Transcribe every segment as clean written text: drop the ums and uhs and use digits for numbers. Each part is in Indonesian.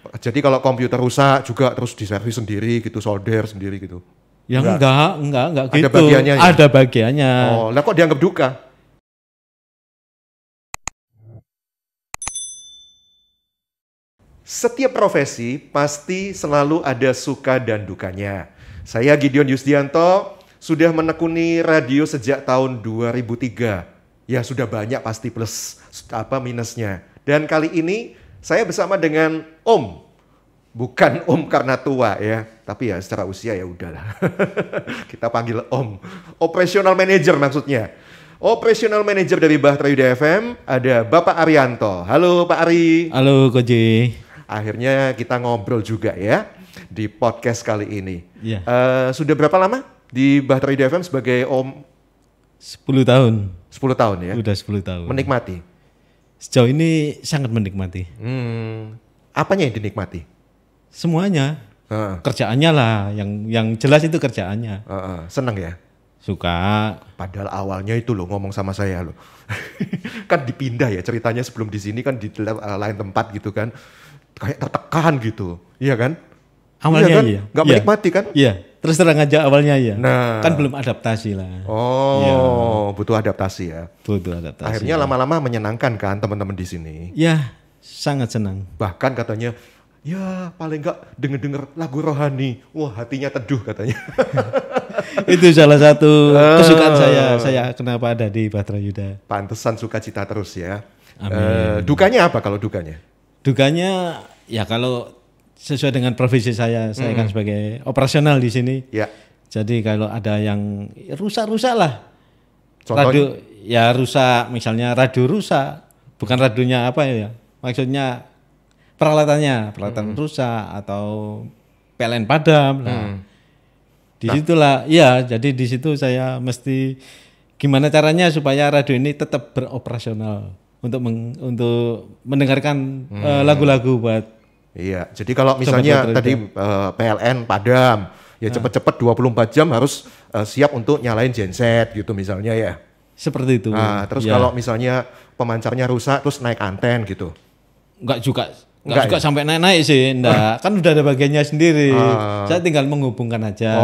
Jadi kalau komputer rusak juga terus diservis sendiri gitu, solder sendiri gitu. Ya enggak gitu. Ada bagiannya ya? Ada bagiannya. Oh, lah kok dianggap duka? Setiap profesi pasti selalu ada suka dan dukanya. Saya Gideon Yusdianto sudah menekuni radio sejak tahun 2003. Ya sudah banyak pasti plus minusnya. Dan kali ini saya bersama dengan Om. Bukan Om karena tua ya, tapi ya secara usia ya udahlah. Kita panggil Om. Operational Manager maksudnya. Operational Manager dari Bahtera Yuda FM ada Bapak Arianto. Halo Pak Ari. Halo Koji. Akhirnya kita ngobrol juga ya di podcast kali ini. Iya. Sudah berapa lama di Bahtera Yuda FM sebagai Om? 10 tahun. 10 tahun ya? Udah 10 tahun. Menikmati? Sejauh ini sangat menikmati. Apanya yang dinikmati? Semuanya. Kerjaannya lah, yang jelas itu kerjaannya. Senang ya? Suka. Padahal awalnya itu loh ngomong sama saya loh. Kan dipindah ya ceritanya sebelum di sini kan di lain tempat gitu kan. Kayak tertekan gitu. Iya kan? Awalnya iya. Kan? Iya. Gak menikmati kan? Iya. Terus terang aja awalnya iya. Nah. Kan belum adaptasi lah. Oh, ya. Butuh adaptasi ya. Butuh adaptasi. Akhirnya lama-lama menyenangkan kan teman-teman di sini. Ya, sangat senang. Bahkan katanya, ya paling enggak denger-denger lagu rohani. Wah hatinya teduh katanya. Itu salah satu kesukaan saya kenapa ada di Bahtera Yuda. Pantesan sukacita terus ya. Amin. Dukanya apa kalau dukanya? Dukanya ya kalau sesuai dengan profesi saya kan sebagai operasional di sini. Ya. Jadi kalau ada yang rusak-rusak lah. Contohnya? Radio ya rusak, misalnya radio rusak. Bukan radionya apa ya? Maksudnya peralatannya rusak atau PLN padam. Nah, disitulah, ya. Jadi di situ saya mesti gimana caranya supaya radio ini tetap beroperasional untuk mendengarkan lagu-lagu buat. Iya. Jadi kalau misalnya tadi PLN padam, ya cepet-cepet 24 jam harus siap untuk nyalain genset gitu misalnya ya. Seperti itu. Nah, terus kalau misalnya pemancarnya rusak terus naik anten gitu. Enggak juga sampai naik-naik sih, enggak. Kan udah ada bagiannya sendiri. Saya tinggal menghubungkan aja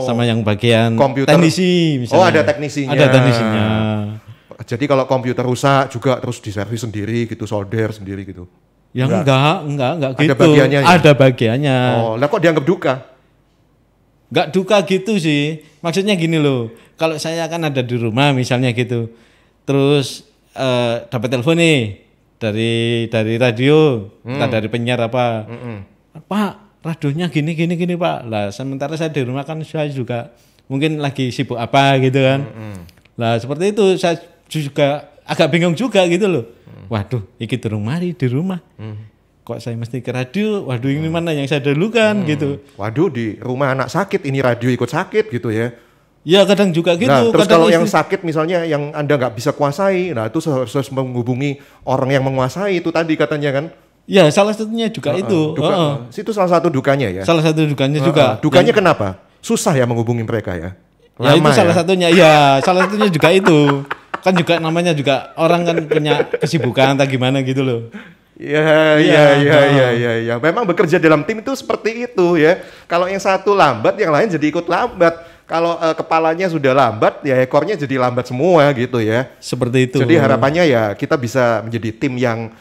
sama yang bagian komputer. Teknisi misalnya. Oh, ada teknisinya. Ada teknisinya. Jadi kalau komputer rusak juga terus diservis sendiri gitu, solder sendiri gitu. Ya enggak gitu. Ada bagiannya ya? Ada bagiannya. Oh, lah kok dianggap duka? Enggak duka gitu sih. Maksudnya gini loh. Kalau saya kan ada di rumah misalnya gitu. Terus dapat telepon nih dari radio, entah dari penyiar apa. Pak, radionya gini Pak. Lah sementara saya di rumah kan saya juga mungkin lagi sibuk apa gitu kan. Lah seperti itu saya juga agak bingung juga gitu loh. Waduh, iki durung mari di rumah. Kok saya mesti ke radio? Waduh, ini mana yang saya dahulukan gitu. Waduh, di rumah anak sakit ini radio ikut sakit gitu ya. Ya kadang juga gitu. Nah, terus kadang kalau yang sakit misalnya yang Anda nggak bisa kuasai, nah itu harus menghubungi orang yang menguasai itu tadi katanya kan. Ya salah satunya juga itu. Itu salah satu dukanya ya. Salah satu dukanya juga. Dukanya kenapa? Susah ya menghubungi mereka ya. Ya itu salah satunya. Ya salah satunya juga itu. Kan juga namanya juga orang kan punya kesibukan atau gimana gitu loh. Ya. Memang bekerja dalam tim itu seperti itu ya. Kalau yang satu lambat, yang lain jadi ikut lambat. Kalau kepalanya sudah lambat, ya ekornya jadi lambat semua gitu ya. Seperti itu. Jadi harapannya ya kita bisa menjadi tim yang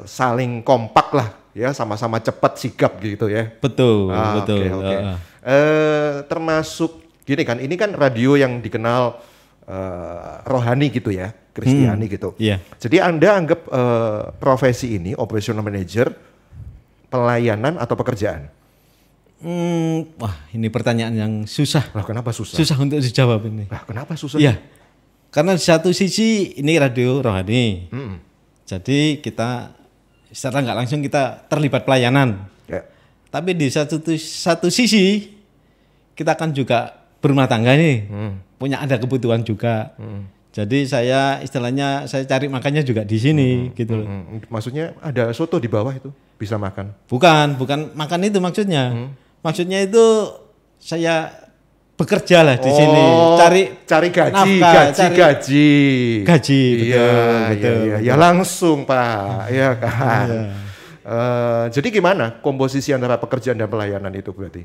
saling kompak lah ya, sama-sama cepat sigap gitu ya. Betul, betul. Okay. Termasuk gini kan, ini kan radio yang dikenal rohani gitu ya, Kristiani gitu. Iya. Jadi Anda anggap profesi ini, operational manager, pelayanan atau pekerjaan? Wah, ini pertanyaan yang susah. Lah kenapa susah? Susah untuk dijawab ini. Lah kenapa susah? Iya. Karena di satu sisi ini radio rohani. Jadi kita secara nggak langsung kita terlibat pelayanan. Ya. Tapi di satu sisi kita kan juga berumah tangga nih. Punya ada kebutuhan juga. Jadi saya istilahnya saya cari makannya juga di sini gitu loh. Maksudnya ada soto di bawah itu bisa makan? Bukan makan itu maksudnya. Maksudnya itu saya bekerja lah di sini, cari gaji, nafkah, gaji. Betul. Ya langsung Pak, ya kan. Jadi gimana komposisi antara pekerjaan dan pelayanan itu berarti?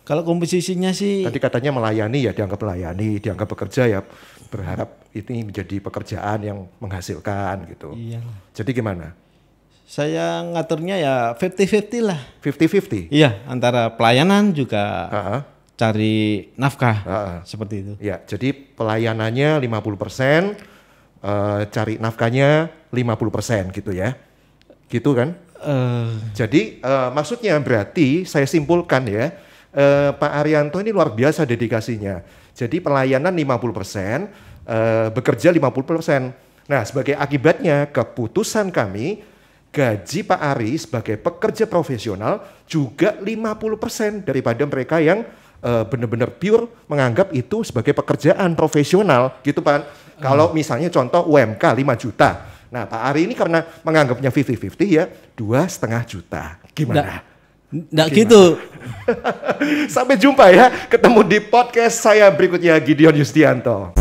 Kalau komposisinya sih Tadi katanya melayani ya dianggap melayani, dianggap bekerja ya berharap ini menjadi pekerjaan yang menghasilkan gitu. iyalah. Jadi gimana? Saya ngaturnya ya 50-50 lah. 50-50? Iya, antara pelayanan juga Ha-ha. cari nafkah. Ha-ha. Seperti itu. Ya, jadi pelayanannya 50%, cari nafkahnya 50% gitu ya. Gitu kan? Jadi maksudnya berarti saya simpulkan ya, Pak Arianto ini luar biasa dedikasinya. Jadi pelayanan 50%, bekerja 50%. Nah, sebagai akibatnya keputusan kami, gaji Pak Ari sebagai pekerja profesional juga 50% daripada mereka yang benar-benar pure menganggap itu sebagai pekerjaan profesional gitu Pak. Kalau misalnya contoh UMK 5 juta. Nah Pak Ari ini karena menganggapnya 50-50 ya 2,5 juta. Gimana? Nggak gitu. Sampai jumpa ya. Ketemu di podcast saya berikutnya, Gideon Yustianto.